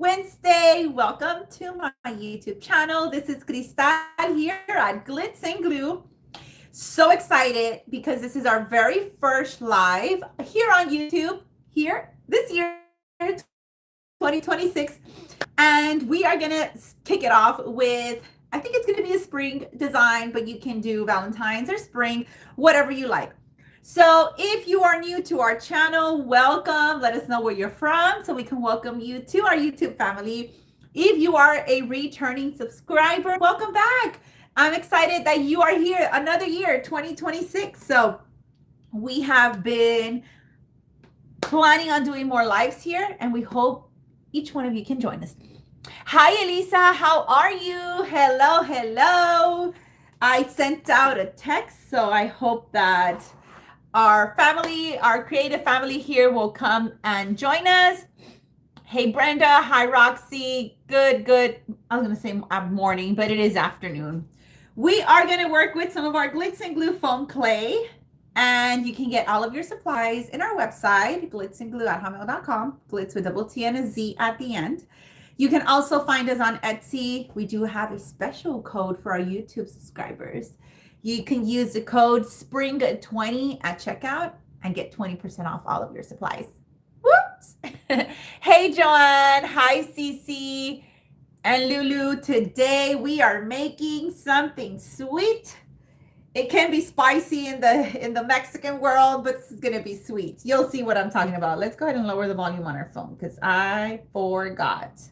Wednesday. Welcome to my YouTube channel. This is Cristal here at Glittz and Glue. So excited because this is our very first live here on YouTube this year, 2026. And we are going to kick it off with, I think it's going to be a spring design, but you can do Valentine's or spring, whatever you like. So if you are new to our channel, welcome. Let us know where you're from so we can welcome you to our YouTube family. If you are a returning subscriber, welcome back. I'm excited that you are here another year, 2026. So we have been planning on doing more lives here, and we hope each one of you can join us. Hi, Elisa. How are you? Hello, hello. I sent out a text, so I hope that our family, our creative family here will come and join us. Hey, Brenda. Hi, Roxy. Good. I was going to say morning, but it is afternoon. We are going to work with some of our Glittz and Glue foam clay, and you can get all of your supplies in our website, glitzdandglue@hotmail.com, glitz with double T and a Z at the end. You can also find us on Etsy. We do have a special code for our YouTube subscribers. You can use the code SPRING20 at checkout and get 20% off all of your supplies. Whoops! Hey, Joanne. Hi, Cece and Lulu. Today we are making something sweet. It can be spicy in the Mexican world, but it's going to be sweet. You'll see what I'm talking about. Let's go ahead and lower the volume on our phone because I forgot.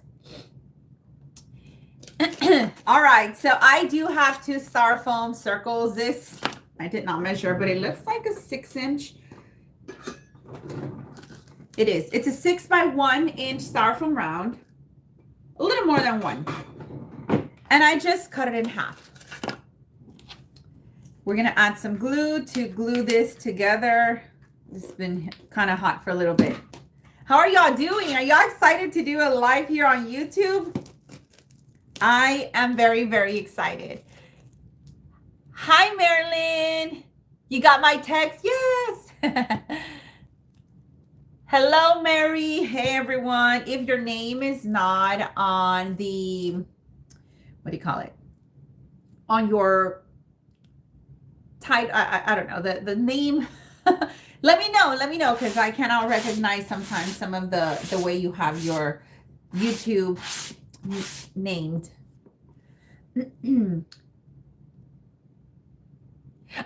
All right, so I do have two styrofoam circles. This I did not measure, but it looks like a 6-inch. It is. It's a 6 by 1 inch styrofoam round, a little more than one, and I just cut it in half. We're gonna add some glue to glue this together. It's been kind of hot for a little bit. How are y'all doing? Are y'all excited to do a live here on YouTube? I am very, very excited. Hi, Marilyn. You got my text? Yes. Hello, Mary. Hey, everyone. If your name is not on the, what do you call it? On your title, I don't know, the name. Let me know because I cannot recognize sometimes some of the way you have your YouTube named.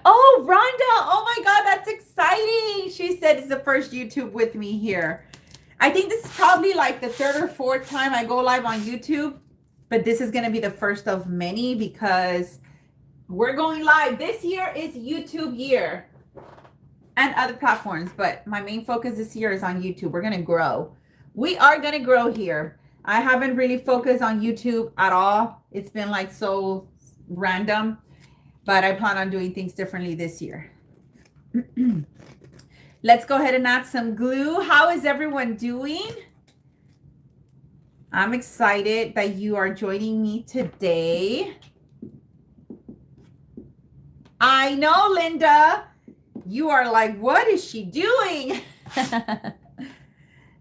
Oh, Rhonda. Oh my God, that's exciting. She said it's the first YouTube with me here. I think this is probably like the third or fourth time I go live on YouTube, but this is going to be the first of many because we're going live. This year is YouTube year and other platforms, but my main focus this year is on YouTube. We're going to grow. We are going to grow here. I haven't really focused on YouTube at all. It's been like so random, but I plan on doing things differently this year. Let's go ahead and add some glue. How is everyone doing? I'm excited that you are joining me today. I know, Linda. You are like, what is she doing?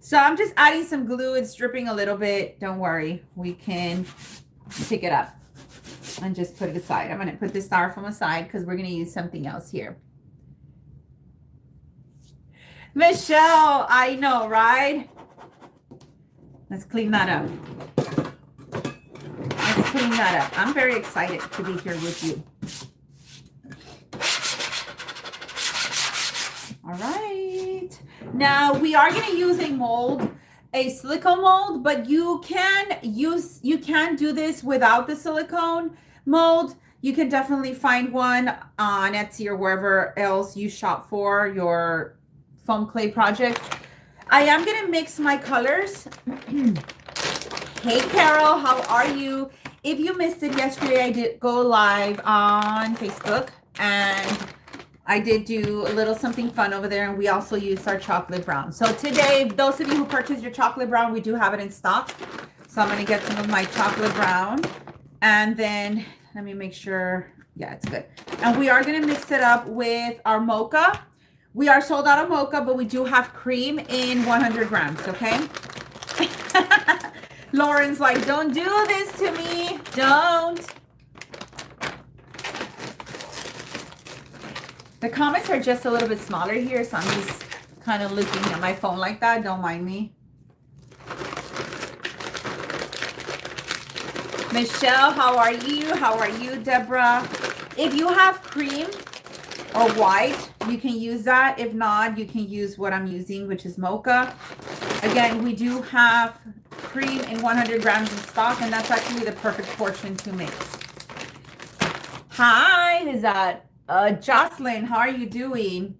So I'm just adding some glue. It's dripping a little bit. Don't worry. We can pick it up and just put it aside. I'm going to put this styrofoam aside because we're going to use something else here. Michelle, I know, right? Let's clean that up. Let's clean that up. I'm very excited to be here with you. All right. Now we are going to use a mold, a silicone mold, but you can do this without the silicone mold. You can definitely find one on Etsy or wherever else you shop for your foam clay project. I am going to mix my colors. Hey, Carol, how are you? If you missed it yesterday, I did go live on Facebook and I did do a little something fun over there, and we also used our chocolate brown. So today, those of you who purchased your chocolate brown, we do have it in stock. So I'm going to get some of my chocolate brown, and then let me make sure. Yeah, it's good. And we are going to mix it up with our mocha. We are sold out of mocha, but we do have cream in 100 grams, okay? Lauren's like, don't do this to me. Don't. The comments are just a little bit smaller here, so I'm just kind of looking at my phone like that. Don't mind me. Michelle, how are you? How are you, Deborah? If you have cream or white, you can use that. If not, you can use what I'm using, which is mocha. Again, we do have cream in 100 grams in stock, and that's actually the perfect portion to mix. Hi, is that Jocelyn? How are you doing?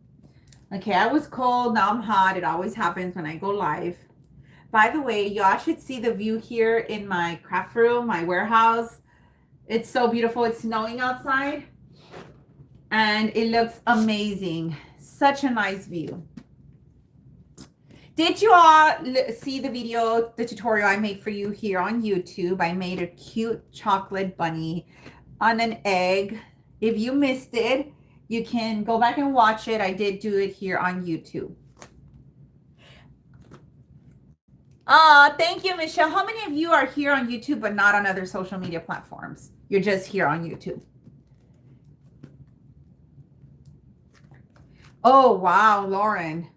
Okay, I was cold, now I'm hot. It always happens when I go live. By the way, y'all should see the view here in my craft room, my warehouse. It's so beautiful. It's snowing outside, and it looks amazing. Such a nice view. Did you all see the video, the tutorial I made for you here on YouTube? I made a cute chocolate bunny on an egg. If you missed it, you can go back and watch it. I did do it here on YouTube. Thank you, Michelle. How many of you are here on YouTube but not on other social media platforms? You're just here on YouTube. Oh, wow, Lauren.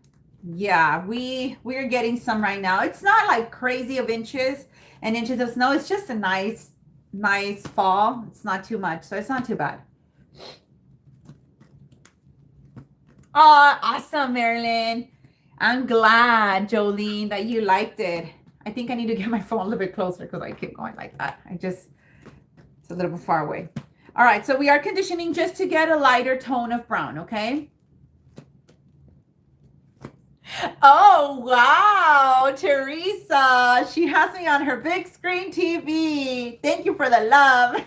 Yeah, we're getting some right now. It's not like crazy of inches and inches of snow. It's just a nice fall. It's not too much, so it's not too bad. Oh, awesome, Marilyn. I'm glad, Jolene, that you liked it. I think I need to get my phone a little bit closer because I keep going like that. It's a little bit far away. All right, so we are conditioning just to get a lighter tone of brown, okay? Oh, wow, Teresa. She has me on her big screen TV. Thank you for the love.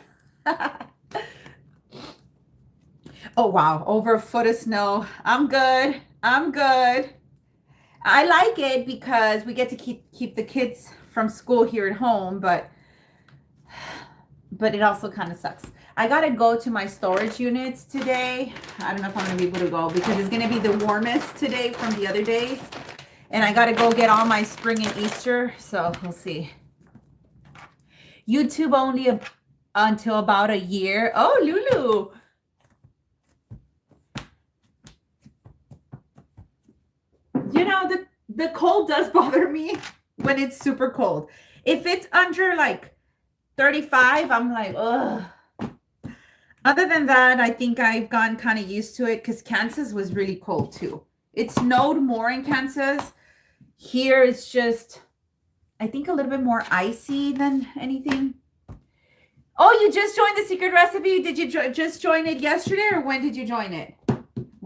Oh, wow, over a foot of snow. I'm good. I'm good. I like it because we get to keep the kids from school here at home, but it also kind of sucks. I got to go to my storage units today. I don't know if I'm going to be able to go because it's going to be the warmest today from the other days. And I got to go get all my spring and Easter. So we'll see. YouTube only until about a year. Oh, Lulu. You know, the cold does bother me when it's super cold. If it's under like 35, I'm like, ugh. Other than that, I think I've gotten kind of used to it because Kansas was really cold too. It snowed more in Kansas. Here it's just, I think, a little bit more icy than anything. Oh, you just joined the secret recipe. Did you just join it yesterday, or when did you join it?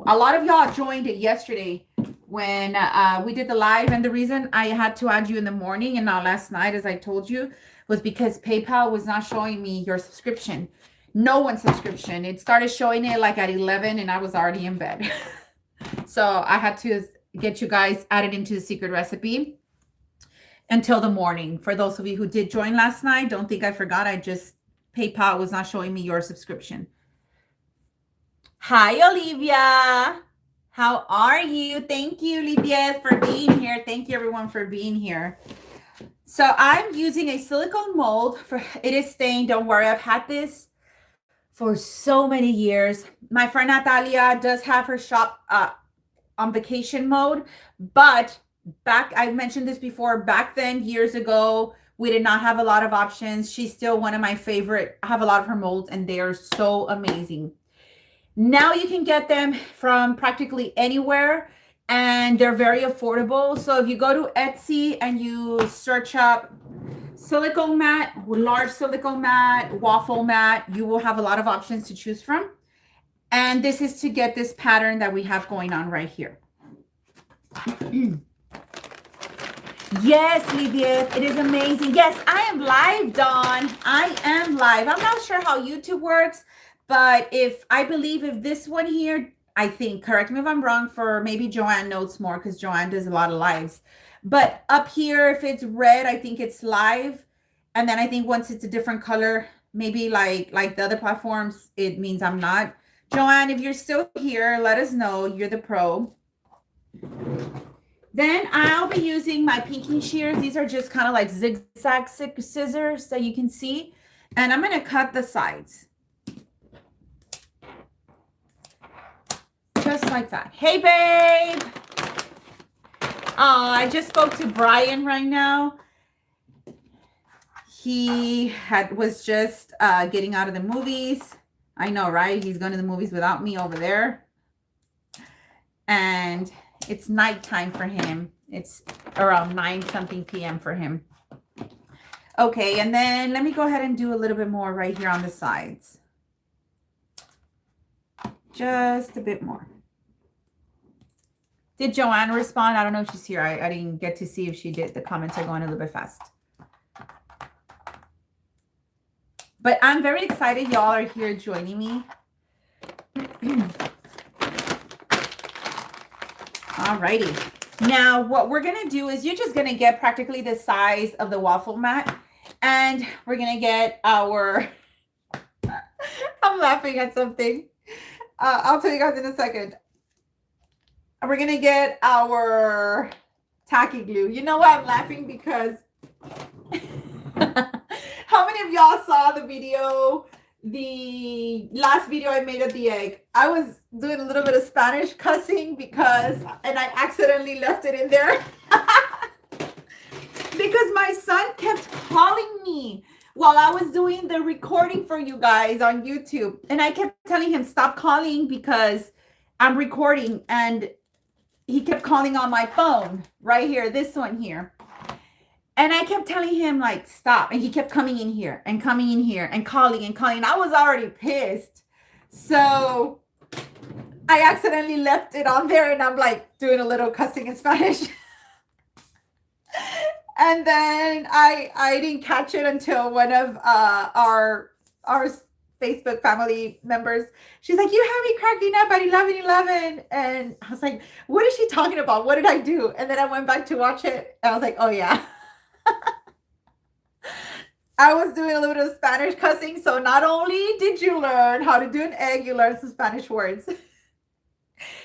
A lot of y'all joined it yesterday when we did the live, and the reason I had to add you in the morning and not last night, as I told you, was because PayPal was not showing me your subscription. No one's subscription. It started showing it like at 11 and I was already in bed. So I had to get you guys added into the secret recipe until the morning. For those of you who did join last night, don't think I forgot. PayPal was not showing me your subscription. Hi, Olivia. How are you? Thank you, Olivia, for being here. Thank you, everyone, for being here. So I'm using a silicone mold. It is staying. Don't worry. I've had this for so many years. My friend Natalia does have her shop on vacation mode. But I mentioned this before, back then, years ago, we did not have a lot of options. She's still one of my favorite. I have a lot of her molds, and they are so amazing. Now you can get them from practically anywhere, and they're very affordable. So if you go to Etsy and you search up silicone mat, large silicone mat, waffle mat, you will have a lot of options to choose from. And this is to get this pattern that we have going on right here. Yes, Lydia, it is amazing. Yes, I am live, Dawn. I am live. I'm not sure how YouTube works. But I believe if this one here, I think, correct me if I'm wrong, for maybe Joanne knows more because Joanne does a lot of lives. But up here, if it's red, I think it's live. And then I think once it's a different color, maybe like the other platforms, it means I'm not. Joanne, if you're still here, let us know. You're the pro. Then I'll be using my pinking shears. These are just kind of like zigzag scissors so you can see. And I'm going to cut the sides. Just like that. Hey, babe. I just spoke to Brian right now. He was just getting out of the movies. I know, right? He's going to the movies without me over there. And it's nighttime for him. It's around 9-something p.m. for him. Okay, and then let me go ahead and do a little bit more right here on the sides. Just a bit more. Did Joanna respond? I don't know if she's here. I didn't get to see if she did. The comments are going a little bit fast. But I'm very excited y'all are here joining me. Alrighty. Now, what we're going to do is you're just going to get practically the size of the waffle mat. And we're going to get our... I'm laughing at something. I'll tell you guys in a second. We're going to get our tacky glue. You know why I'm laughing? Because how many of y'all saw the video, the last video I made of the egg? I was doing a little bit of Spanish cussing and I accidentally left it in there. Because my son kept calling me while I was doing the recording for you guys on YouTube. And I kept telling him, stop calling because I'm recording. And he kept calling on my phone right here, this one here. And I kept telling him, like, stop. And he kept coming in here and coming in here and calling and calling. And I was already pissed. So I accidentally left it on there. And I'm like doing a little cussing in Spanish. And then I didn't catch it until one of our Facebook family members, she's like, you have me cracking up at 11:11. And I was like, what is she talking about? What did I do? And then I went back to watch it. And I was like, oh yeah. I was doing a little bit of Spanish cussing. So not only did you learn how to do an egg, you learned some Spanish words.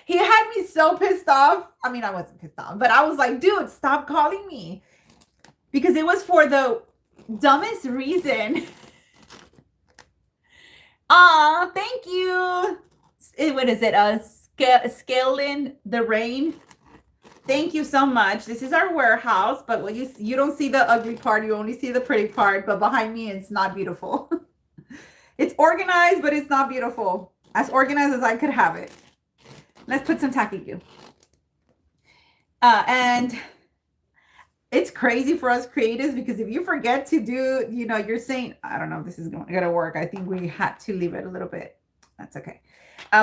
He had me so pissed off. I mean, I wasn't pissed off, but I was like, dude, stop calling me. Because it was for the dumbest reason. Aw, thank you. What is it? Scaling the rain. Thank you so much. This is our warehouse, but when you don't see the ugly part, you only see the pretty part. But behind me, it's not beautiful. It's organized, but it's not beautiful. As organized as I could have it. Let's put some tacky glue. And it's crazy for us creatives because if you forget to do, you're saying, I don't know if this is going to work. I think we had to leave it a little bit. That's okay.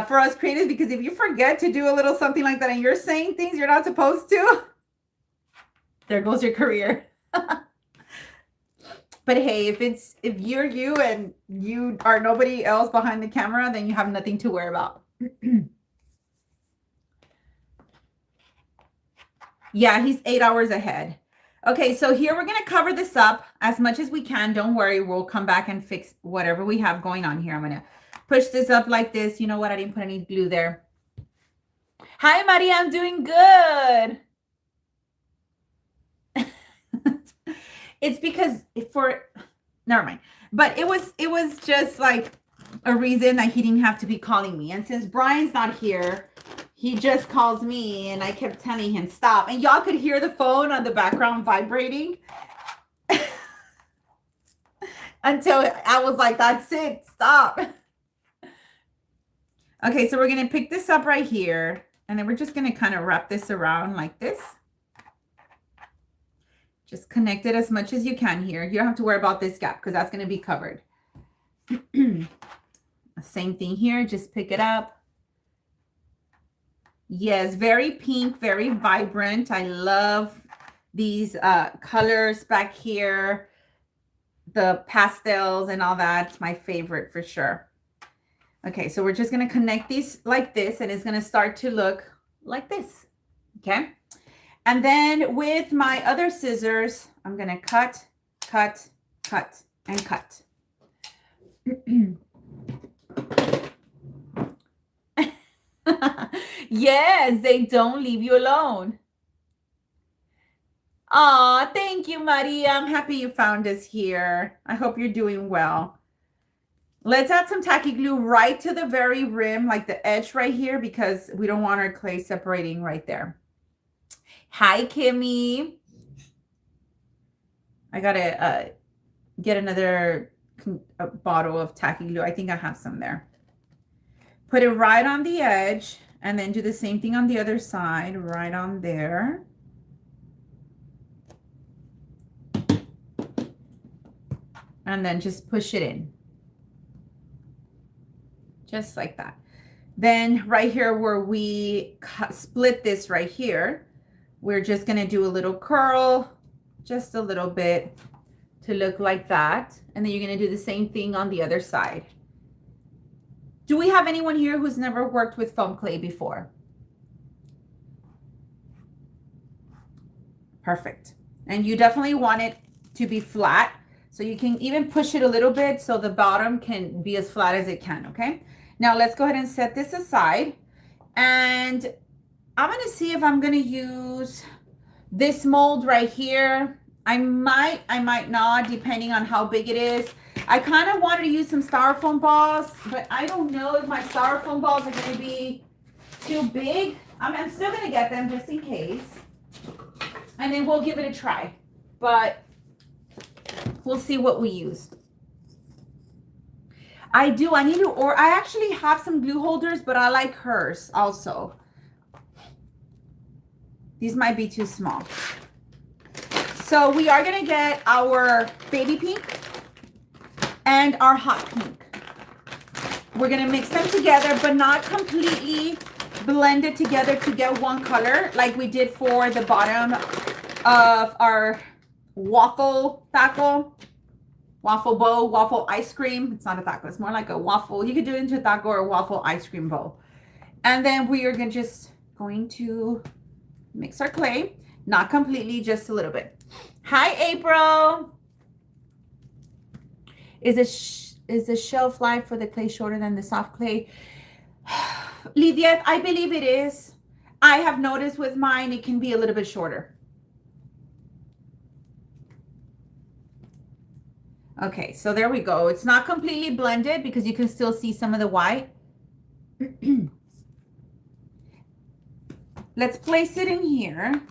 For us creatives, because if you forget to do a little something like that and you're saying things you're not supposed to, there goes your career. But hey, if you're you and you are nobody else behind the camera, then you have nothing to worry about. Yeah, he's 8 hours ahead. Okay, so here we're going to cover this up as much as we can. Don't worry, we'll come back and fix whatever we have going on here. I'm going to push this up like this. You know what? I didn't put any glue there. Hi, Maria. I'm doing good. It's because never mind. But it was just like a reason that he didn't have to be calling me. And since Brian's not here, he just calls me and I kept telling him stop. And y'all could hear the phone on the background vibrating. Until I was like, that's it, stop. Okay, so we're going to pick this up right here. And then we're just going to kind of wrap this around like this. Just connect it as much as you can here. You don't have to worry about this gap because that's going to be covered. Same thing here. Just pick it up. Yes, very pink, very vibrant. I love these colors back here. The pastels and all that. My favorite for sure. Okay, so we're just going to connect these like this. And it's going to start to look like this. Okay. And then with my other scissors, I'm going to cut, cut, cut, and cut. Yes, they don't leave you alone. Aw, thank you, Maria. I'm happy you found us here. I hope you're doing well. Let's add some tacky glue right to the very rim, like the edge right here, because we don't want our clay separating right there. Hi, Kimmy. I gotta get another bottle of tacky glue. I think I have some there. Put it right on the edge and then do the same thing on the other side, right on there. And then just push it in. Just like that. Then right here where we split this right here, we're just gonna do a little curl, just a little bit to look like that. And then you're gonna do the same thing on the other side. Do we have anyone here who's never worked with foam clay before? Perfect. And you definitely want it to be flat. So you can even push it a little bit so the bottom can be as flat as it can, okay? Now let's go ahead and set this aside. And I'm gonna see if I'm gonna use this mold right here. I might not, depending on how big it is. I kind of wanted to use some styrofoam balls, but I don't know if my styrofoam balls are gonna be too big. I'm still gonna get them just in case. And then we'll give it a try. But we'll see what we use. I need to, or I actually have some glue holders, but I like hers also. These might be too small. So we are gonna get our baby pink and our hot pink. We're gonna mix them together, but not completely blend it together to get one color like we did for the bottom of our waffle taco, waffle bowl, waffle ice cream. It's not a taco, it's more like a waffle. You could do it into a taco or a waffle ice cream bowl. And then we are going to mix our clay, not completely, just a little bit. Hi, April. Is the shelf life for the clay shorter than the soft clay? Lydia, I believe it is. I have noticed with mine, it can be a little bit shorter. Okay, so there we go. It's not completely blended because you can still see some of the white. Let's place it in here.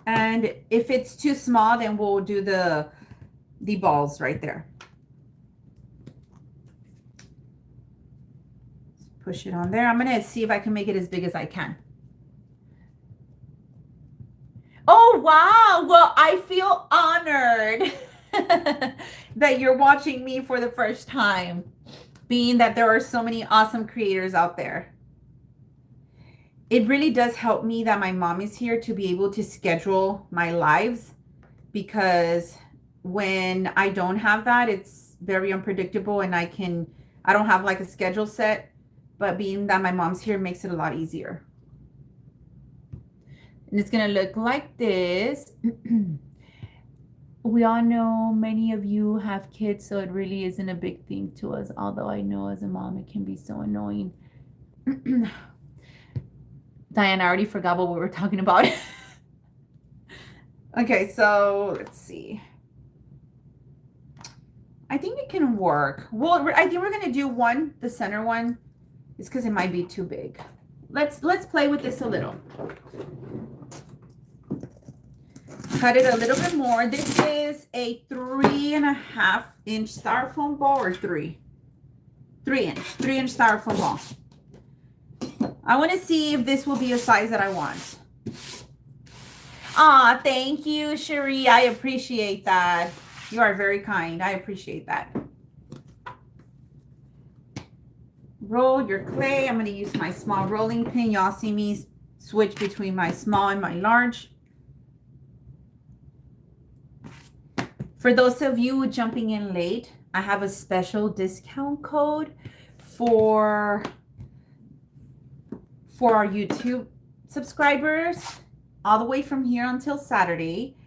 And if it's too small, then we'll do the balls right there. Push it on there. I'm going to see if I can make it as big as I can. Oh, wow. Well, I feel honored that you're watching me for the first time, being that there are so many awesome creators out there. It really does help me that my mom is here to be able to schedule my lives, because when I don't have that, it's very unpredictable and I don't have like a schedule set, but being that my mom's here makes it a lot easier. And it's gonna look like this. We all know many of you have kids, so it really isn't a big thing to us, although I know as a mom it can be so annoying. Diane, I already forgot what we were talking about. Okay, so let's see. I think it can work. Well, I think we're gonna do the center one, is because it might be too big. Let's play with this a little. Cut it a little bit more. This is a 3.5 inch styrofoam ball, or 3 inch styrofoam ball. I want to see if this will be a size that I want. Aw, thank you, Cherie. I appreciate that. You are very kind. I appreciate that. Roll your clay. I'm going to use my small rolling pin. Y'all see me switch between my small and my large. For those of you jumping in late, I have a special discount code for our YouTube subscribers all the way from here until Saturday.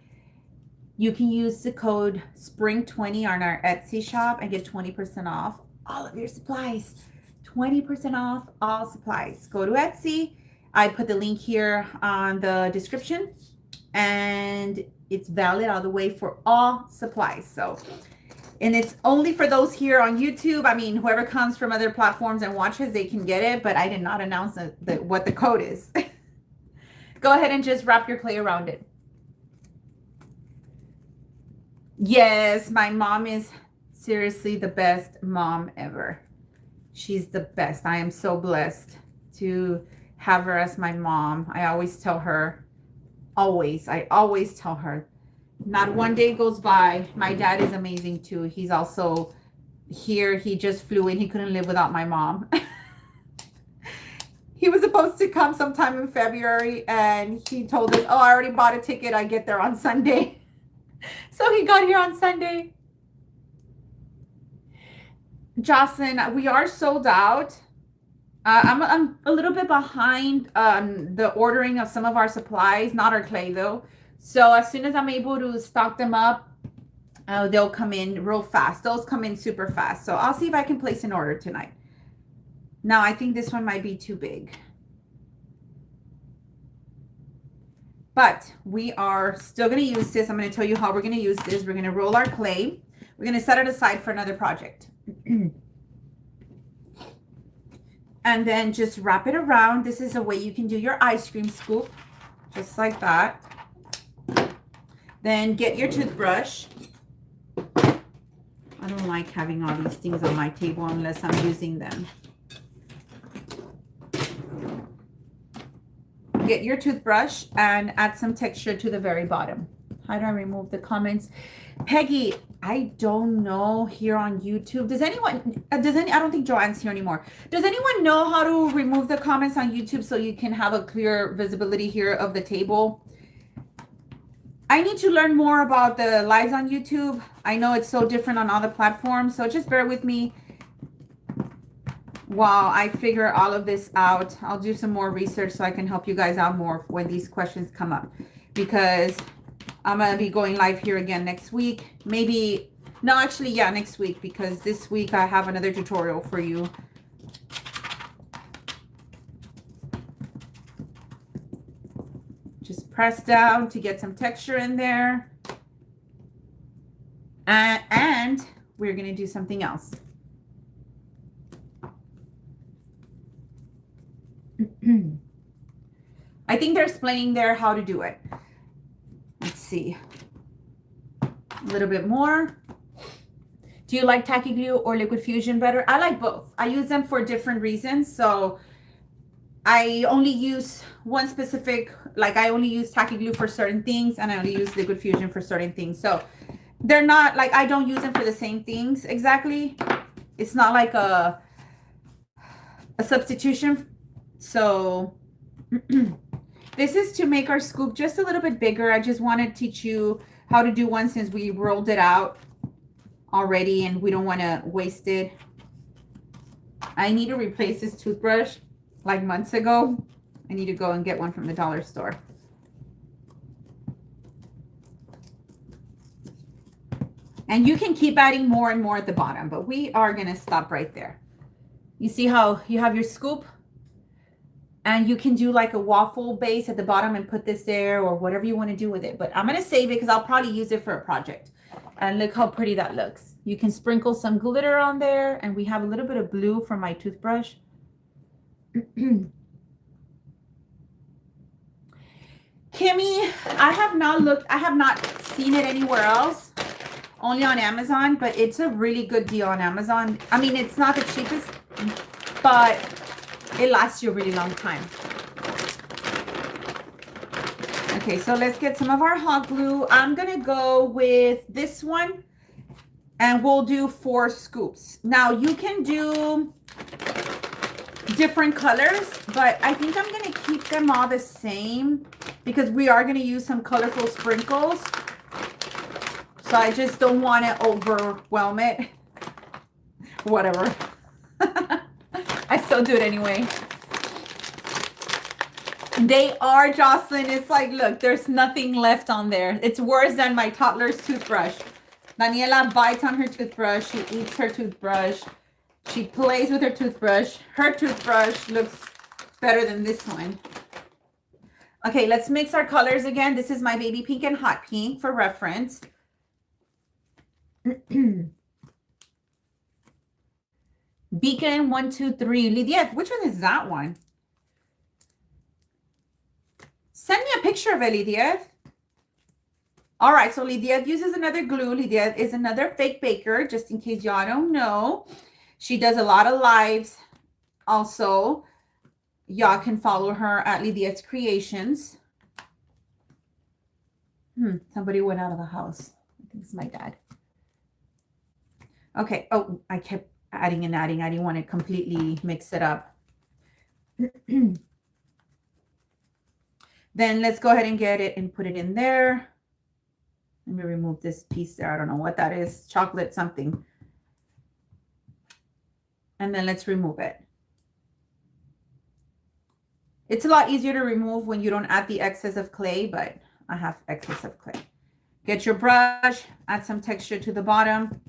You can use the code SPRING20 on our Etsy shop and get 20% off all of your supplies. 20% off all supplies. Go to Etsy. I put the link here on the description, and It's valid all the way for all supplies. So, and it's only for those here on YouTube. I mean, whoever comes from other platforms and watches, they can get it, but I did not announce what the code is. Go ahead and just wrap your clay around it. Yes, my mom is seriously the best mom ever. She's the best. I am so blessed to have her as my mom. I always tell her, I always tell her, not one day goes by. My dad is amazing too. He's also here. He just flew in. He couldn't live without my mom. He was supposed to come sometime in February, and he told us, oh, I already bought a ticket. I get there on Sunday. So he got here on Sunday. Jocelyn, we are sold out. I'm a little bit behind the ordering of some of our supplies, not our clay though. So as soon as I'm able to stock them up, they'll come in real fast. Those come in super fast. So I'll see if I can place an order tonight. Now, I think this one might be too big. But we are still going to use this. I'm going to tell you how we're going to use this. We're going to roll our clay. We're going to set it aside for another project. And then just wrap it around. This is a way you can do your ice cream scoop. Just like that. Then get your toothbrush. I don't like having all these things on my table unless I'm using them. Get your toothbrush and add some texture to the very bottom. How do I remove the comments? Peggy, I don't know here on YouTube. Does anyone, I don't think Joanne's here anymore. Does anyone know how to remove the comments on YouTube so you can have a clear visibility here of the table? I need to learn more about the lives on YouTube. I know it's so different on all the platforms, so just bear with me while I figure all of this out. I'll do some more research so I can help you guys out more when these questions come up, because I'm going to be going live here again next week. Maybe, no, actually, yeah, next week, because this week I have another tutorial for you. Just press down to get some texture in there. And we're going to do something else. I think they're explaining there how to do it. Let's see. A little bit more. Do you like tacky glue or liquid fusion better? I like both. I use them for different reasons. So I only use one specific, like I only use tacky glue for certain things, and I only use liquid fusion for certain things. So they're not like, I don't use them for the same things exactly. It's not like a substitution. So this is to make our scoop just a little bit bigger. I just want to teach you how to do one since we rolled it out already and we don't want to waste it. I need to replace this toothbrush like months ago. I need to go and get one from the dollar store. And you can keep adding more and more at the bottom, but we are going to stop right there. You see how you have your scoop? And you can do like a waffle base at the bottom and put this there or whatever you want to do with it. But I'm going to save it because I'll probably use it for a project. And look how pretty that looks. You can sprinkle some glitter on there. And we have a little bit of blue from my toothbrush. Kimmy, I have not seen it anywhere else. Only on Amazon. But it's a really good deal on Amazon. I mean, it's not the cheapest, but it lasts you a really long time. Okay, so let's get some of our hot glue. I'm going to go with this one, and we'll do 4 scoops. Now, you can do different colors, but I think I'm going to keep them all the same because we are going to use some colorful sprinkles. So I just don't want to overwhelm it. Whatever. I still do it anyway. They are, Jocelyn. It's like, look, there's nothing left on there. It's worse than my toddler's toothbrush. Daniela bites on her toothbrush. She eats her toothbrush. She plays with her toothbrush. Her toothbrush looks better than this one. Okay, let's mix our colors again. This is my baby pink and hot pink for reference. Beacon 123. Lydia, which one is that one? Send me a picture of it, Lydia. All right, so Lydia uses another glue. Lydia is another fake baker, just in case y'all don't know. She does a lot of lives. Also, y'all can follow her at Lydia's Creations. Somebody went out of the house. I think it's my dad. Okay. Oh, I kept adding and adding. I didn't want to completely mix it up. Then let's go ahead and get it and put it in there. Let me remove this piece there. I don't know what that is. Chocolate something. And then let's remove it. It's a lot easier to remove when you don't add the excess of clay, but I have excess of clay. Get your brush, add some texture to the bottom.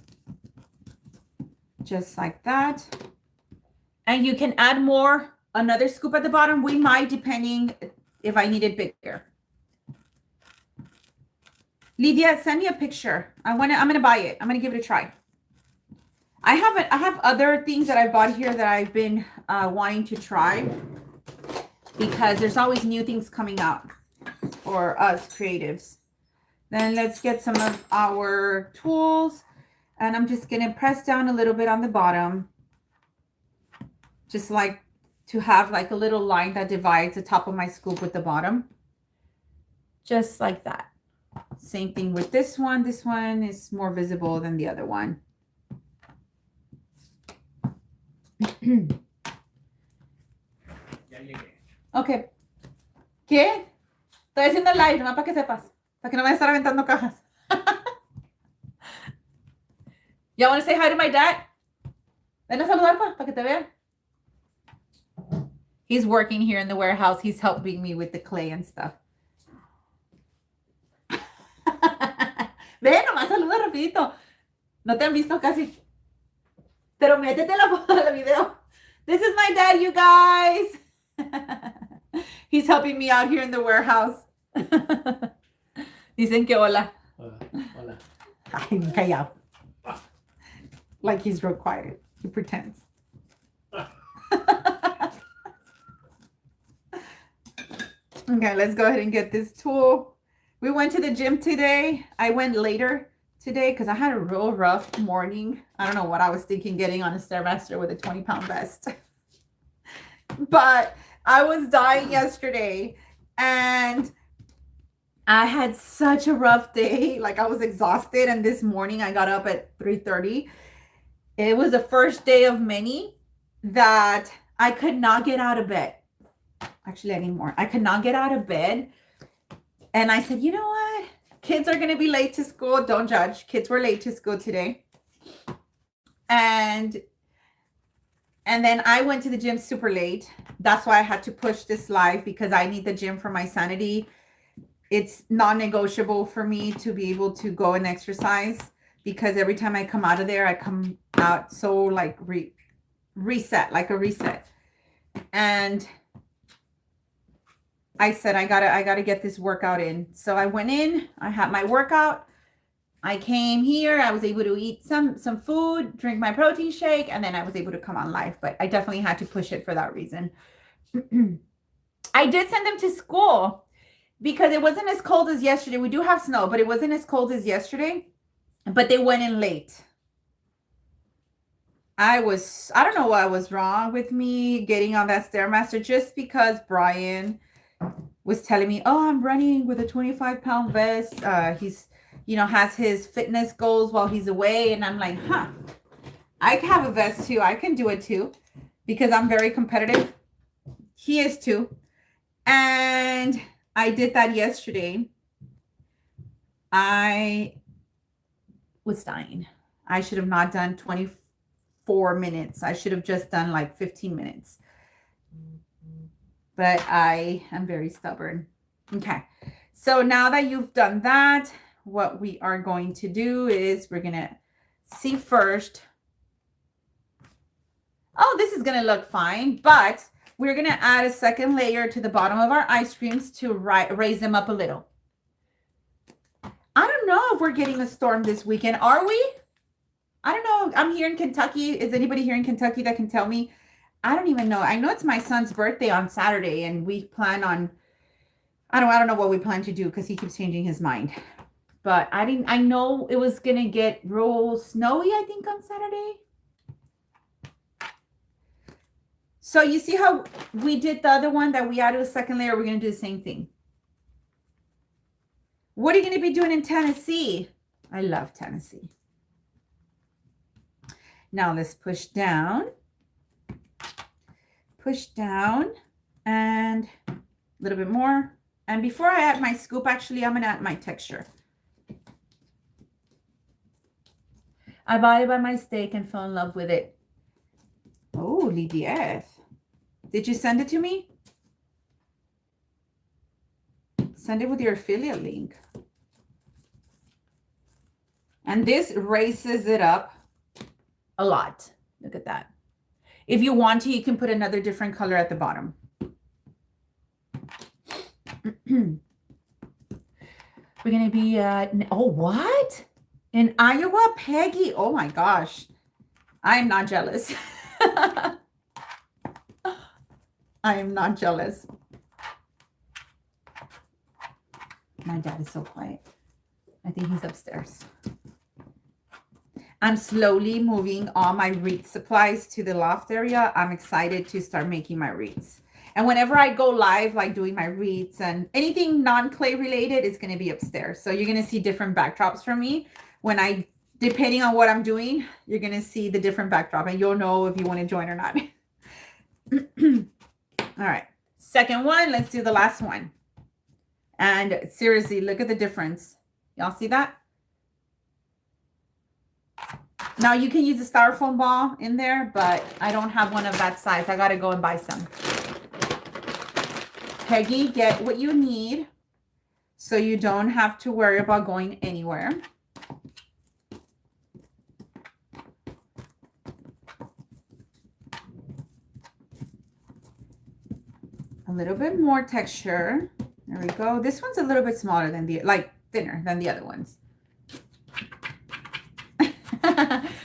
Just like that. And you can add more, another scoop at the bottom. We might, depending if I need it bigger. Lydia, send me a picture. I'm gonna buy it. I'm gonna give it a try. I have other things that I bought here that I've been wanting to try, because there's always new things coming out for us creatives. Then let's get some of our tools, and I'm just gonna press down a little bit on the bottom, just like to have like a little line that divides the top of my scoop with the bottom, just like that. Same thing with this one. This one is more visible than the other one. Ok. ¿Qué? Estoy haciendo live, nomás para que sepas. Para que no me vayas a estar aventando cajas. Y'all want to say hi to my dad? Ven a saludar, para que te vean. He's working here in the warehouse. He's helping me with the clay and stuff. Ven, nomás saluda rapidito. No te han visto casi. Pero métete la foto del video. This is my dad, you guys. He's helping me out here in the warehouse. Dicen que hola. Hola. Ay, callado. Like he's real quiet. He pretends. Okay, let's go ahead and get this tool. We went to the gym today. I went later today because I had a real rough morning. I don't know what I was thinking getting on a Stairmaster with a 20-pound vest. But I was dying yesterday and I had such a rough day. Like I was exhausted, and this morning I got up at 3:30. It was the first day of many that I could not get out of bed. Actually, anymore. I could not get out of bed. And I said, you know what? Kids are going to be late to school. Don't judge. Kids were late to school today. And then I went to the gym super late. That's why I had to push this live, because I need the gym for my sanity. It's non-negotiable for me to be able to go and exercise, because every time I come out of there, I come out so like reset, like a reset. And I said, I gotta get this workout in. So I went in, I had my workout. I came here, I was able to eat some food, drink my protein shake, and then I was able to come on live. But I definitely had to push it for that reason. I did send them to school because it wasn't as cold as yesterday. We do have snow, but it wasn't as cold as yesterday. But they went in late. I don't know what was wrong with me getting on that Stairmaster, just because Brian was telling me, oh, I'm running with a 25-pound vest. He's, has his fitness goals while he's away. And I'm like, I have a vest too. I can do it too, because I'm very competitive. He is too. And I did that yesterday. I was dying. I should have not done 24 minutes. I should have just done like 15 minutes. But I am very stubborn. Okay. So now that you've done that, what we are going to do is we're going to see first. Oh, this is going to look fine. But we're going to add a second layer to the bottom of our ice creams to raise them up a little. I don't know if we're getting a storm this weekend. Are we? I don't know. I'm here in Kentucky. Is anybody here in Kentucky that can tell me? I don't even know. I know it's my son's birthday on Saturday, and we plan on, I don't know what we plan to do because he keeps changing his mind. But I know it was going to get real snowy, I think, on Saturday. So you see how we did the other one that we added a second layer? We're going to do the same thing. What are you going to be doing in Tennessee? I love Tennessee. Now let's push down, and a little bit more. And before I add my scoop, actually, I'm going to add my texture. I bought it by mistake and fell in love with it. Oh, Lydia. Did you send it to me? Send it with your affiliate link. And this raises it up a lot. Look at that. If you want to, you can put another different color at the bottom. We're going to be at, oh, what? In Iowa, Peggy? Oh my gosh. I'm not jealous. I am not jealous. My dad is so quiet. I think he's upstairs. I'm slowly moving all my wreath supplies to the loft area. I'm excited to start making my wreaths. And whenever I go live, like doing my wreaths and anything non-clay related, is going to be upstairs. So you're going to see different backdrops from me. Depending on what I'm doing, you're going to see the different backdrop and you'll know if you want to join or not. All right. Second one, let's do the last one. And seriously, look at the difference. Y'all see that? Now you can use a styrofoam ball in there, but I don't have one of that size. I got to go and buy some. Peggy, get what you need so you don't have to worry about going anywhere. A little bit more texture. There we go. This one's a little bit smaller than thinner than the other ones.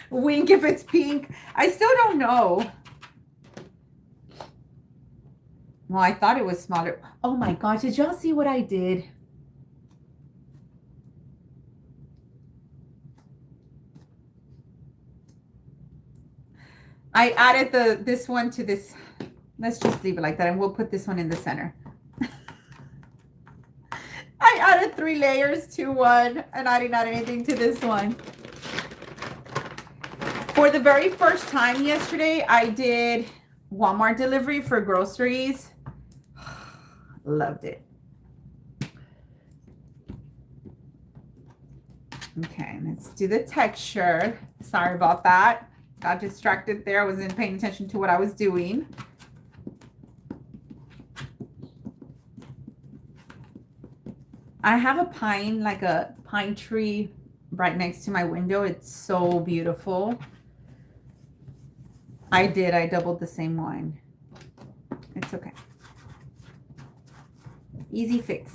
Wink if it's pink. I still don't know. Well, I thought it was smaller. Oh my gosh, did y'all see what I did? I added this one to this. Let's just leave it like that, and we'll put this one in the center. I added 3 layers to one, and I didn't add anything to this one. For the very first time yesterday, I did Walmart delivery for groceries. Loved it. Okay, let's do the texture. Sorry about that. Got distracted there. I wasn't paying attention to what I was doing. I have a pine, like a pine tree right next to my window. It's so beautiful. I doubled the same one. It's okay. Easy fix.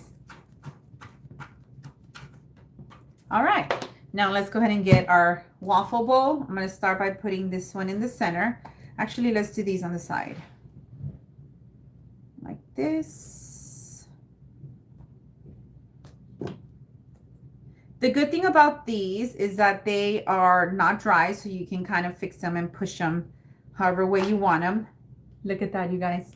All right. Now let's go ahead and get our waffle bowl. I'm going to start by putting this one in the center. Actually, let's do these on the side. Like this. The good thing about these is that they are not dry, so you can kind of fix them and push them however way you want them. Look at that, you guys.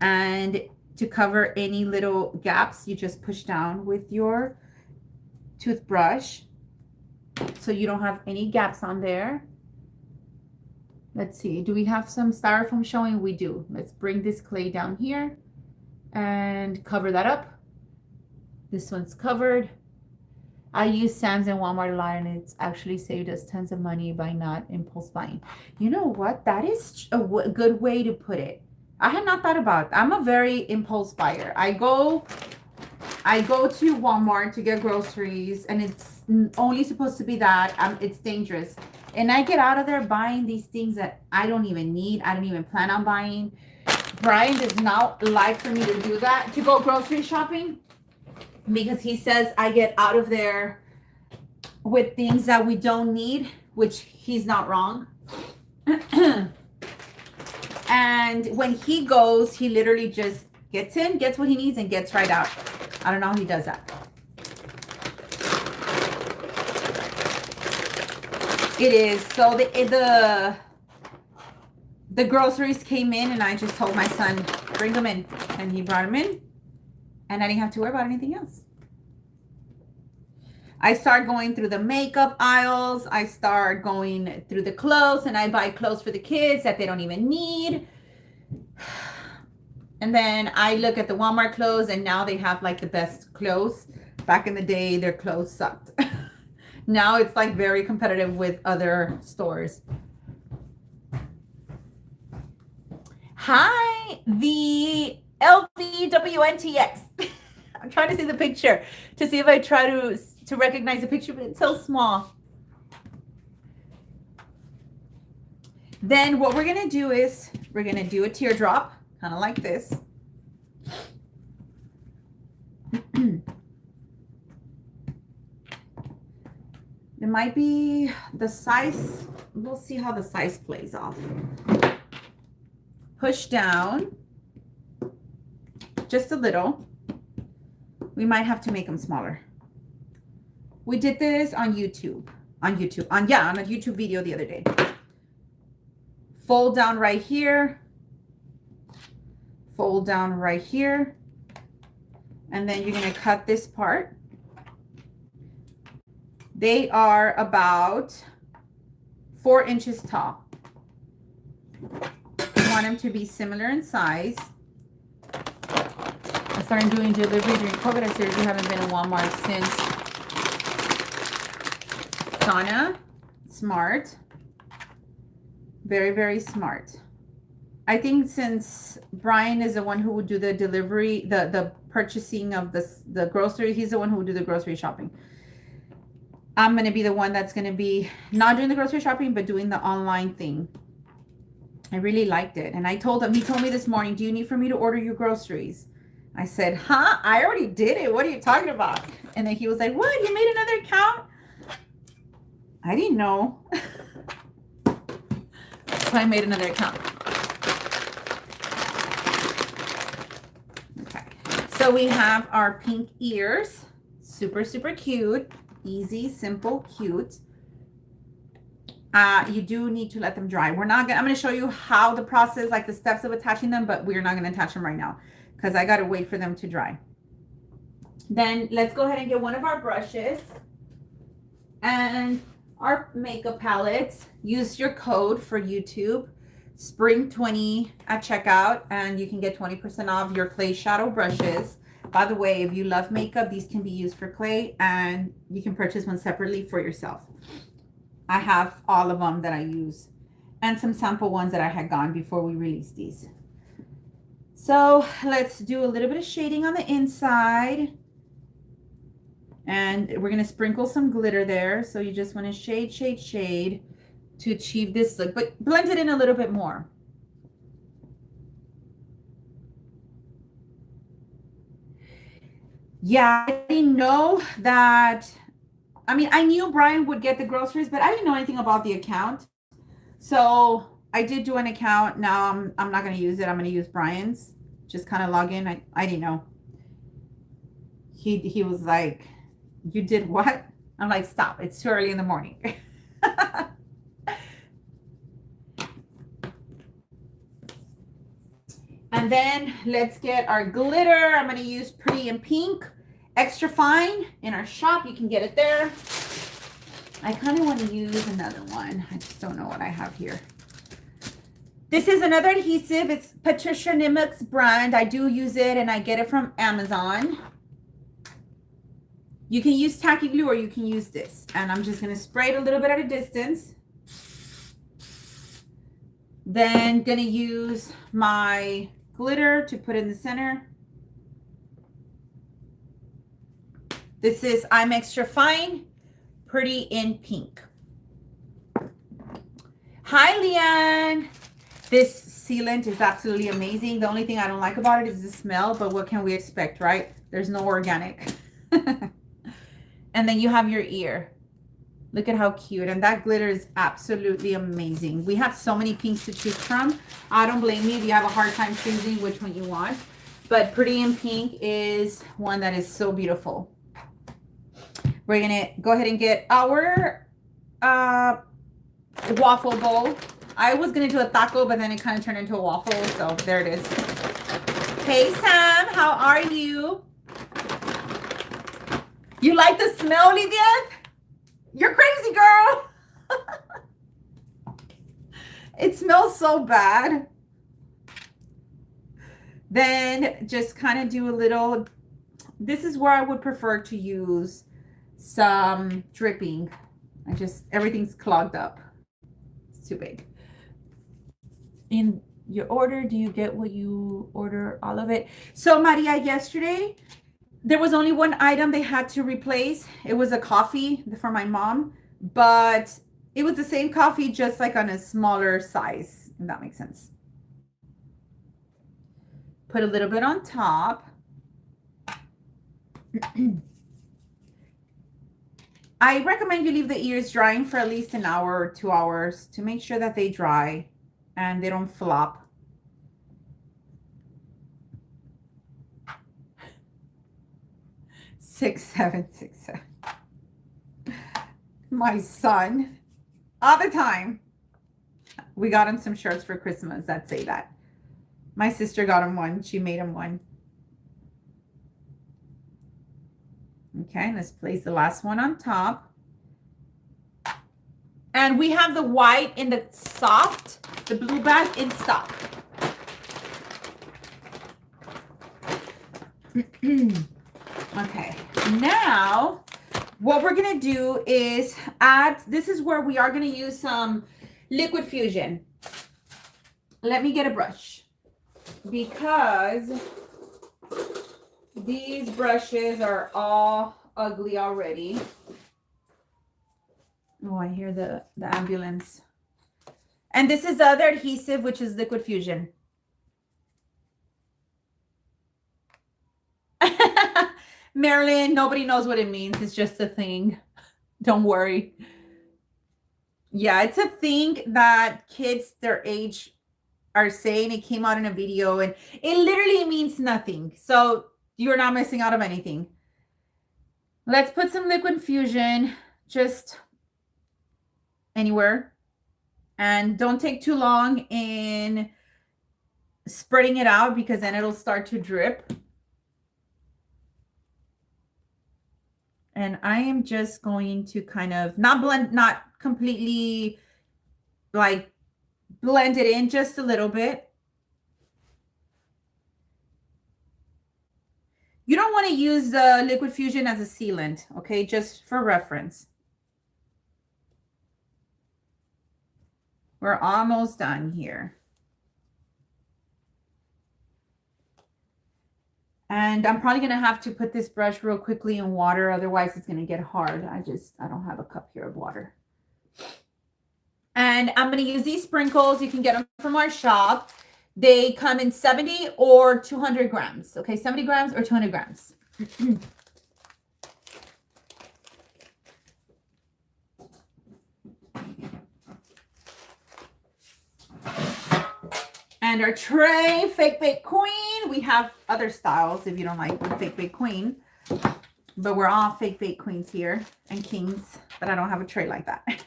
And to cover any little gaps, you just push down with your toothbrush so you don't have any gaps on there. Let's see, do we have some styrofoam showing? We do. Let's bring this clay down here and cover that up. This one's covered. I use Sam's and Walmart a lot, and it's actually saved us tons of money by not impulse buying. You know what? That is a good way to put it. I had not thought about it. I'm a very impulse buyer. I go to Walmart to get groceries, and it's only supposed to be that. It's dangerous. And I get out of there buying these things that I don't even need. I don't even plan on buying. Brian does not like for me to do that, to go grocery shopping, because he says I get out of there with things that we don't need, which he's not wrong. And when he goes, he literally just gets in, gets what he needs, and gets right out. I don't know how he does that. It is. So the groceries came in, and I just told my son, bring them in. And he brought them in, and I didn't have to worry about anything else. I start going through the makeup aisles. I start going through the clothes, and I buy clothes for the kids that they don't even need. And then I look at the Walmart clothes, and now they have like the best clothes. Back in the day, their clothes sucked. Now it's like very competitive with other stores. Hi, the LVWNTX. I'm trying to see the picture to see if I try to recognize the picture, but it's so small. Then what we're going to do is we're going to do a teardrop, kind of like this. It might be the size. We'll see how the size plays off. Push down just a little. We might have to make them smaller. We did this on YouTube. On a YouTube video the other day. Fold down right here. Fold down right here. And then you're going to cut this part. They are about 4 inches tall. You want them to be similar in size. I started doing delivery during COVID. I seriously haven't been in Walmart since. Donna, smart. Very, very smart. I think since Brian is the one who would do the delivery, the purchasing of the grocery, he's the one who would do the grocery shopping. I'm going to be the one that's going to be not doing the grocery shopping, but doing the online thing. I really liked it. And I told him, he told me this morning, do you need for me to order your groceries? I said, huh? I already did it. What are you talking about? And then he was like, what? You made another account? I didn't know. So I made another account. Okay. So we have our pink ears. Super, super cute. Easy, simple, cute. You do need to let them dry. I'm going to show you how the process, like the steps of attaching them, but we're not going to attach them right now because I got to wait for them to dry. Then let's go ahead and get one of our brushes and our makeup palettes. Use your code for YouTube, Spring20 at checkout, and you can get 20% off your clay shadow brushes. By the way, if you love makeup, these can be used for clay, and you can purchase one separately for yourself. I have all of them that I use and some sample ones that I had gone before we released these. So let's do a little bit of shading on the inside. And we're going to sprinkle some glitter there. So you just want to shade, shade, shade to achieve this look, but blend it in a little bit more. Yeah, I didn't know that. I mean, I knew Brian would get the groceries, but I didn't know anything about the account. So I did do an account. Now I'm not going to use it. I'm going to use Brian's. Just kind of log in. I didn't know. He was like, you did what? I'm like, stop. It's too early in the morning. And then let's get our glitter. I'm going to use Pretty in Pink. Extra fine in our shop. You can get it there. I kind of want to use another one. I just don't know what I have here. This is another adhesive. It's Patricia Nimmock's brand. I do use it and I get it from Amazon. You can use tacky glue or you can use this. And I'm just going to spray it a little bit at a distance. Then going to use my glitter to put in the center. This is I'm Extra Fine, Pretty in Pink. Hi, Leanne. This sealant is absolutely amazing. The only thing I don't like about it is the smell, but what can we expect, right? There's no organic. And then you have your ear. Look at how cute. And that glitter is absolutely amazing. We have so many pinks to choose from. I don't blame you if you have a hard time choosing which one you want. But Pretty in Pink is one that is so beautiful. We're going to go ahead and get our waffle bowl. I was going to do a taco, but then it kind of turned into a waffle. So there it is. Hey, Sam. How are you? You like the smell, Lydia? You're crazy, girl. It smells so bad. Then just kind of do a little, this is where I would prefer to use some dripping. Everything's clogged up. It's too big. In your order, do you get what you order, all of it? So Maria, yesterday, there was only one item they had to replace. It was a coffee for my mom, but it was the same coffee, just like on a smaller size, if that makes sense. Put a little bit on top. I recommend you leave the ears drying for at least an hour or 2 hours to make sure that they dry and they don't flop. Six, seven. My son, all the time. We got him some shirts for Christmas that say that. My sister got him one. She made him one. Okay, let's place the last one on top. And we have the white in the soft, the blue bag in stock. Okay, now what we're going to do is add, this is where we are going to use some liquid fusion. Let me get a brush because these brushes are all ugly already. Oh, I hear the ambulance. And this is the other adhesive, which is liquid fusion. Marilyn, nobody knows what it means. It's just a thing. Don't worry. Yeah, it's a thing that kids their age are saying. It came out in a video and it literally means nothing. So you're not missing out on anything. Let's put some liquid fusion just anywhere. And don't take too long in spreading it out because then it'll start to drip. And I am just going to kind of not completely like blend it in, just a little bit. You don't want to use the liquid fusion as a sealant, okay? Just for reference. We're almost done here. And I'm probably going to have to put this brush real quickly in water. Otherwise, it's going to get hard. I don't have a cup here of water. And I'm going to use these sprinkles. You can get them from our shop. They come in 70 or 200 grams. Okay, 70 grams or 200 grams. And our tray, Fake Bake Queen. We have other styles if you don't like the Fake Bake Queen. But we're all Fake Bake Queens here and Kings. But I don't have a tray like that.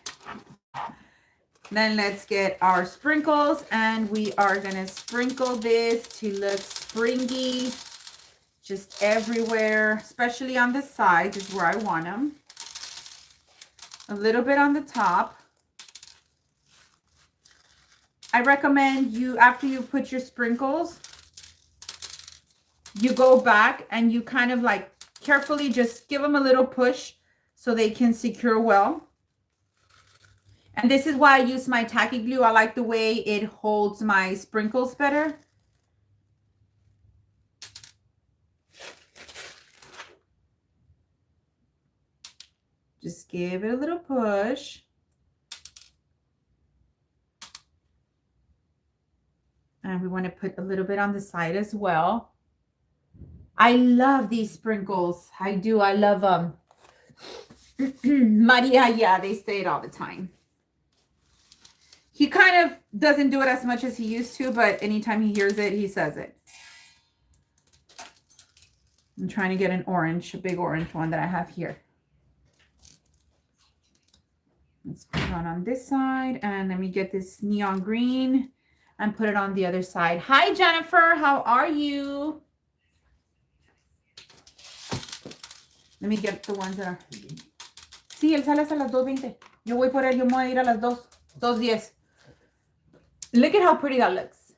Then let's get our sprinkles. And we are going to sprinkle this to look springy. Just everywhere. Especially on the sides is where I want them. A little bit on the top. I recommend you, after you put your sprinkles, you go back and you kind of like carefully just give them a little push so they can secure well. And this is why I use my tacky glue. I like the way it holds my sprinkles better. Just give it a little push. And we want to put a little bit on the side as well. I love these sprinkles. I do. I love them. Maria, yeah, they say it all the time. He kind of doesn't do it as much as he used to, but anytime he hears it, he says it. I'm trying to get an orange, a big orange one that I have here. Let's put it on this side, and let me get this neon green and put it on the other side. Hi, Jennifer. How are you? Let me get the ones that are... Sí, él sale hasta las 2:20. Yo voy por él. Yo me voy a ir a las 2:10. Look at how pretty that looks.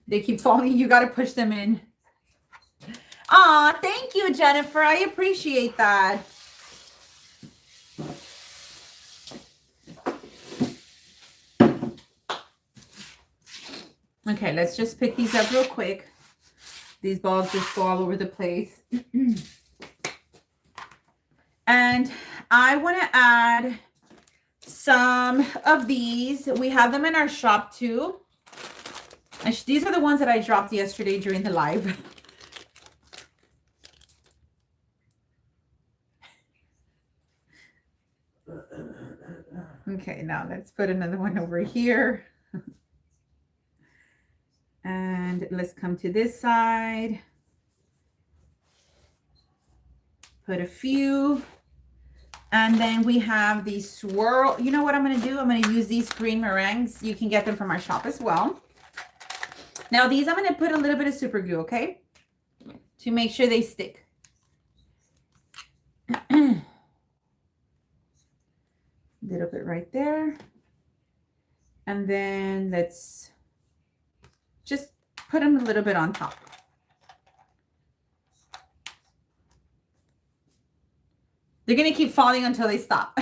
They keep falling. You got to push them in. Aw, thank you, Jennifer. I appreciate that. Okay, let's just pick these up real quick. These balls just go all over the place. And I want to add some of these. We have them in our shop too. And these are the ones that I dropped yesterday during the live. Okay, now let's put another one over here. And let's come to this side. Put a few. And then we have these swirl. You know what I'm going to do? I'm going to use these green meringues. You can get them from our shop as well. Now these I'm going to put a little bit of super glue, okay? To make sure they stick. A little bit right there. And then let's just put them a little bit on top. They're going to keep falling until they stop.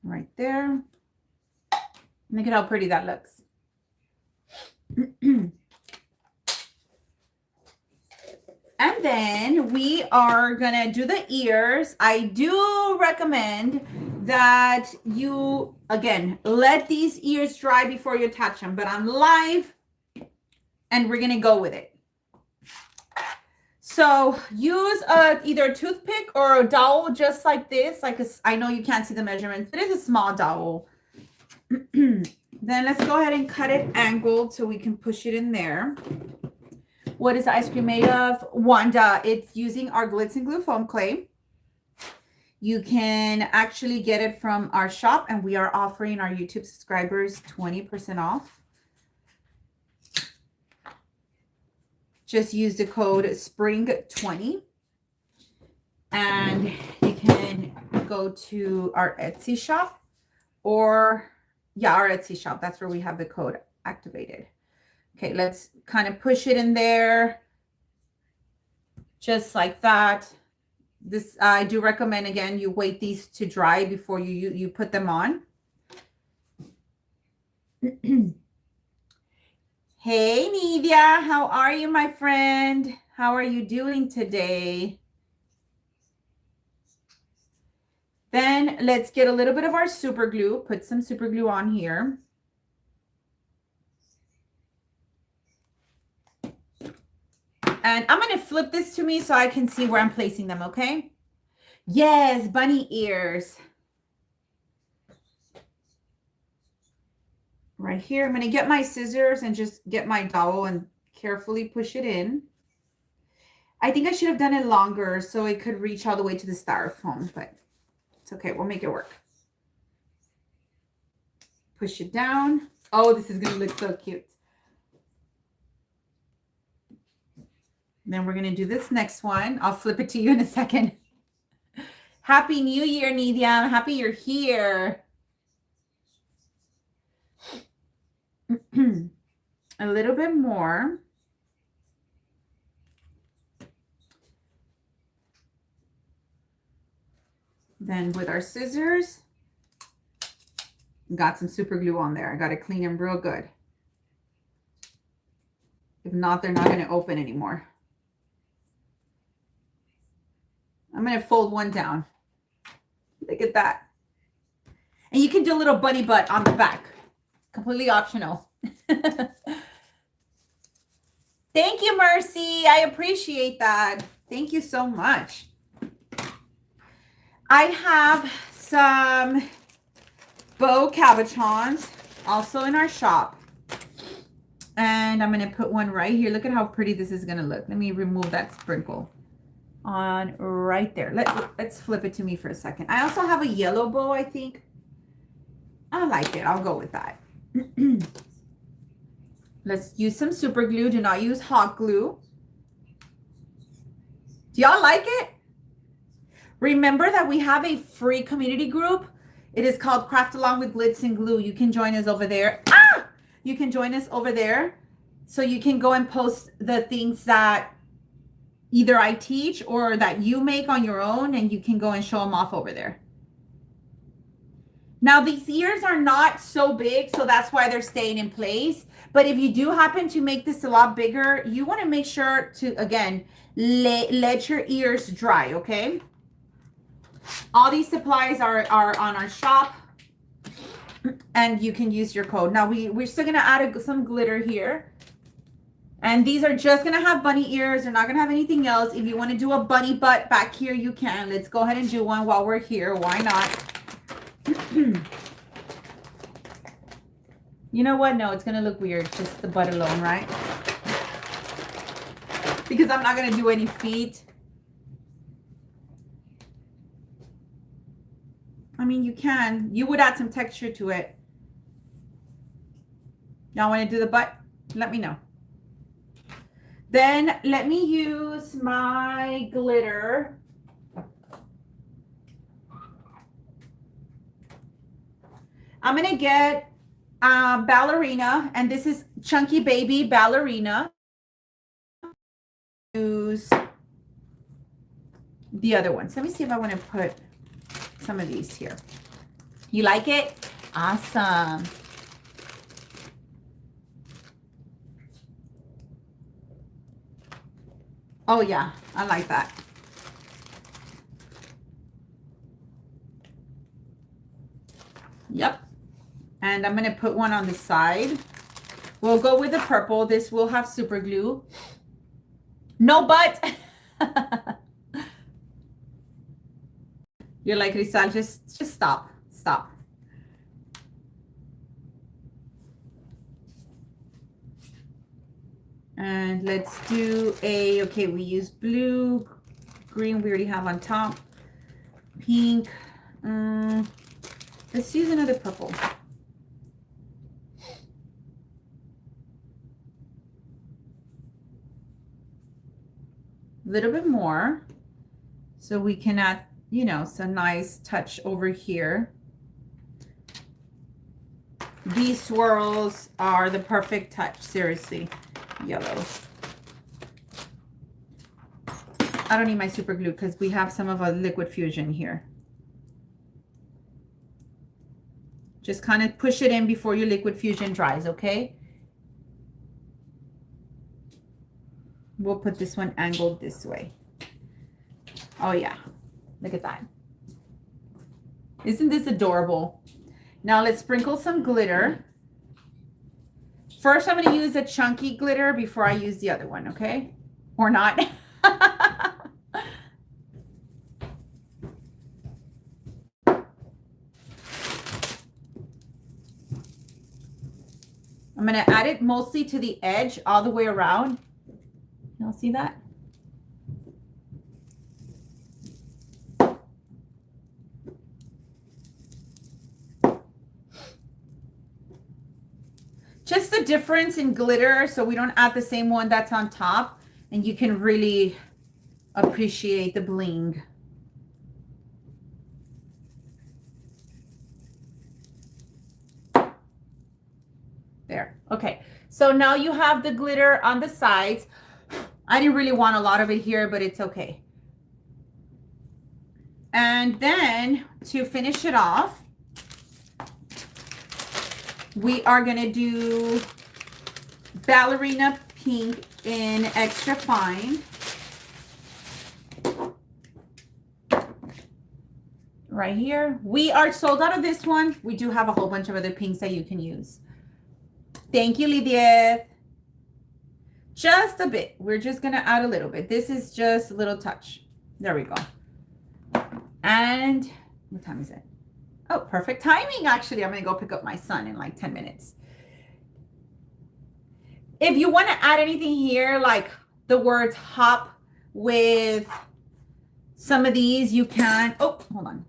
Right there. Look at how pretty that looks. And then we are going to do the ears. I do recommend that you, again, let these ears dry before you attach them. But I'm live and we're going to go with it. So use either a toothpick or a dowel just like this. I know you can't see the measurements. It is a small dowel. Then let's go ahead and cut it angled so we can push it in there. What is the ice cream made of? Wanda. It's using our Glittz and Glue foam clay. You can actually get it from our shop, and we are offering our YouTube subscribers 20% off. Just use the code SPRING20. And you can go to our Etsy shop or, yeah, our Etsy shop. That's where we have the code activated. Okay, let's kind of push it in there. Just like that. This, I do recommend, again, you wait these to dry before you put them on. Hey, Nidia, how are you, my friend? How are you doing today? Then let's get a little bit of our super glue. Put some super glue on here. And I'm going to flip this to me so I can see where I'm placing them, okay? Yes, bunny ears. Right here. I'm going to get my scissors and just get my dowel and carefully push it in. I think I should have done it longer so it could reach all the way to the styrofoam, but it's okay. We'll make it work. Push it down. Oh, this is going to look so cute. Then we're going to do this next one. I'll flip it to you in a second. Happy New Year, Nidia. I'm happy you're here. A little bit more. Then with our scissors, got some super glue on there. I got to clean them real good. If not, they're not going to open anymore. I'm going to fold one down. Look at that. And you can do a little bunny butt on the back. Completely optional. Thank you, Mercy. I appreciate that. Thank you so much. I have some bow cabochons also in our shop. And I'm going to put one right here. Look at how pretty this is going to look. Let me remove that sprinkle on right there. Let's flip it to me for a second. I also have a yellow bow, I think. I like it. I'll go with that. Let's use some super glue. Do not use hot glue. Do y'all like it? Remember that we have a free community group. It is called Craft Along with Glittz and Glue. You can join us over there. You can join us over there. So you can go and post the things that either I teach or that you make on your own, and you can go and show them off over there. Now, these ears are not so big, so that's why they're staying in place. But if you do happen to make this a lot bigger, you want to make sure to, again, let your ears dry, okay? All these supplies are on our shop, and you can use your code. Now, we're still going to add some glitter here. And these are just going to have bunny ears. They're not going to have anything else. If you want to do a bunny butt back here, you can. Let's go ahead and do one while we're here. Why not? You know what? No, it's going to look weird. Just the butt alone, right? Because I'm not going to do any feet. I mean, you can. You would add some texture to it. Y'all want to do the butt? Let me know. Then let me use my glitter. I'm going to get ballerina, and this is Chunky Baby Ballerina. Use the other ones. Let me see if I want to put some of these here. You like it? Awesome. Oh yeah, I like that. Yep. And I'm going to put one on the side. We'll go with the purple. This will have super glue. No but. You're like, Rizal, just stop. Stop. And let's do a, okay, we use blue, green we already have on top, pink. Let's use another purple. A little bit more so we can add, you know, some nice touch over here. These swirls are the perfect touch, seriously. Yellow. I don't need my super glue because we have some of our liquid fusion here. Just kind of push it in before your liquid fusion dries, okay? We'll put this one angled this way. Oh yeah, look at that. Isn't this adorable? Now let's sprinkle some glitter. First, I'm going to use a chunky glitter before I use the other one, okay? Or not. I'm going to add it mostly to the edge all the way around. Y'all see that? Just the difference in glitter, so we don't add the same one that's on top, and you can really appreciate the bling. There. Okay. So now you have the glitter on the sides. I didn't really want a lot of it here, but it's okay. And then to finish it off, we are going to do ballerina pink in extra fine. right here. We are sold out of this one. We do have a whole bunch of other pinks that you can use. Thank you, Lydia. Just a bit. We're just going to add a little bit. This is just a little touch. There we go. And what time is it? Oh, perfect timing, actually. I'm going to go pick up my son in like 10 minutes. If you want to add anything here, like the words hop with some of these, you can. Oh, hold on.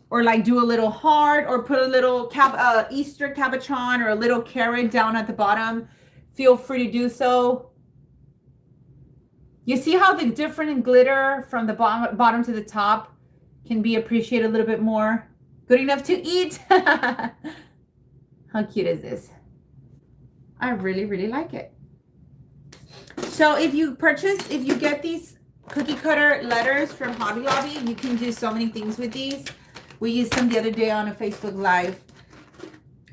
Or like do a little heart or put a little Easter cabochon or a little carrot down at the bottom. Feel free to do so. You see how the different glitter from the bottom to the top can be appreciated a little bit more? Good enough to eat. How cute is this? I really, really like it. So if you get these cookie cutter letters from Hobby Lobby, you can do so many things with these. We used them the other day on a Facebook Live.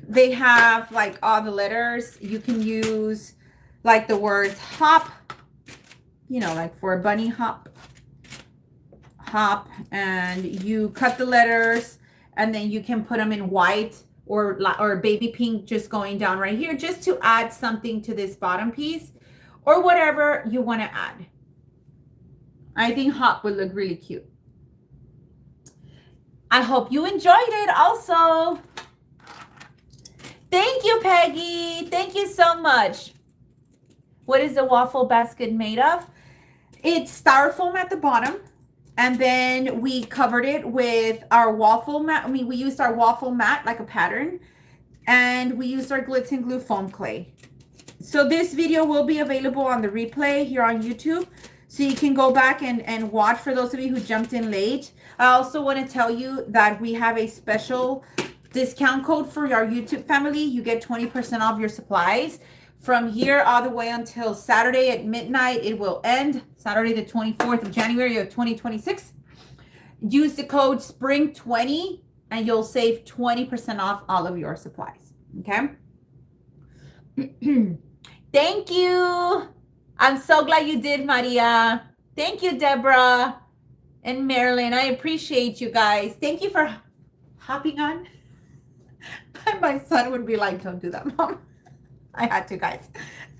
They have like all the letters. You can use like the words hop, you know, like for a bunny hop, and you cut the letters and then you can put them in white or baby pink just going down right here just to add something to this bottom piece or whatever you want to add. I think hop would look really cute. I hope you enjoyed it also. Thank you, Peggy. Thank you so much. What is the waffle basket made of? It's styrofoam at the bottom. And then we covered it with our waffle mat. I mean, we used our waffle mat like a pattern. And we used our Glitz and Glue foam clay. So this video will be available on the replay here on YouTube. So you can go back and watch for those of you who jumped in late. I also want to tell you that we have a special discount code for our YouTube family. You get 20% off your supplies. From here all the way until Saturday at midnight, it will end. Saturday the 24th of January of 2026. Use the code SPRING20 and you'll save 20% off all of your supplies. Okay? Thank you. I'm so glad you did, Maria. Thank you, Deborah and Marilyn. I appreciate you guys. Thank you for hopping on. My son would be like, don't do that, Mom. I had to, guys.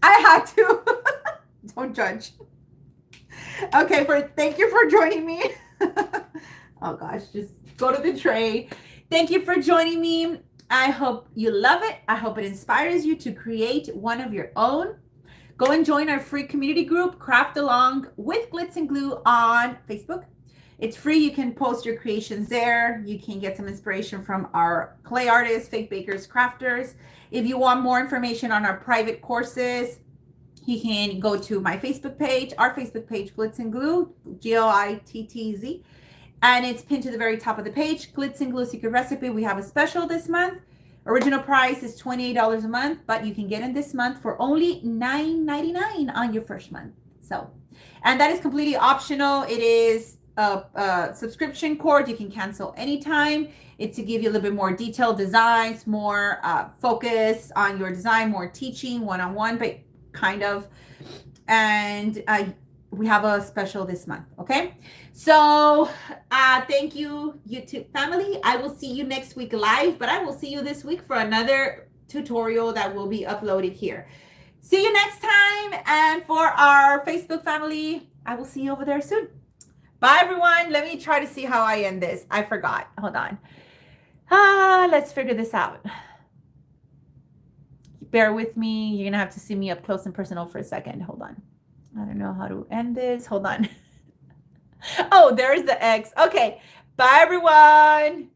I had to. Don't judge. Okay, thank you for joining me. Oh gosh, just go to the tray. Thank you for joining me. I hope you love it. I hope it inspires you to create one of your own. Go and join our free community group, Craft Along with Glitz and Glue on Facebook. It's free. You can post your creations there. You can get some inspiration from our clay artists, fake bakers, crafters. If you want more information on our private courses, you can go to my Facebook page, our Facebook page, Glitz and Glue, G-L-I-T-T-Z. And it's pinned to the very top of the page, Glitz and Glue Secret Recipe. We have a special this month. Original price is $28 a month, but you can get in this month for only $9.99 on your first month. So, and that is completely optional. It is a subscription cord. You can cancel anytime. It's to give you a little bit more detailed designs, more focus on your design, more teaching one-on-one, but kind of. And we have a special this month. Okay. So thank you, YouTube family. I will see you next week live, but I will see you this week for another tutorial that will be uploaded here. See you next time. And for our Facebook family, I will see you over there soon. Bye, everyone. Let me try to see how I end this. I forgot. Hold on. Let's figure this out. Bear with me. You're going to have to see me up close and personal for a second. Hold on. I don't know how to end this. Hold on. Oh, there's the X. Okay. Bye, everyone.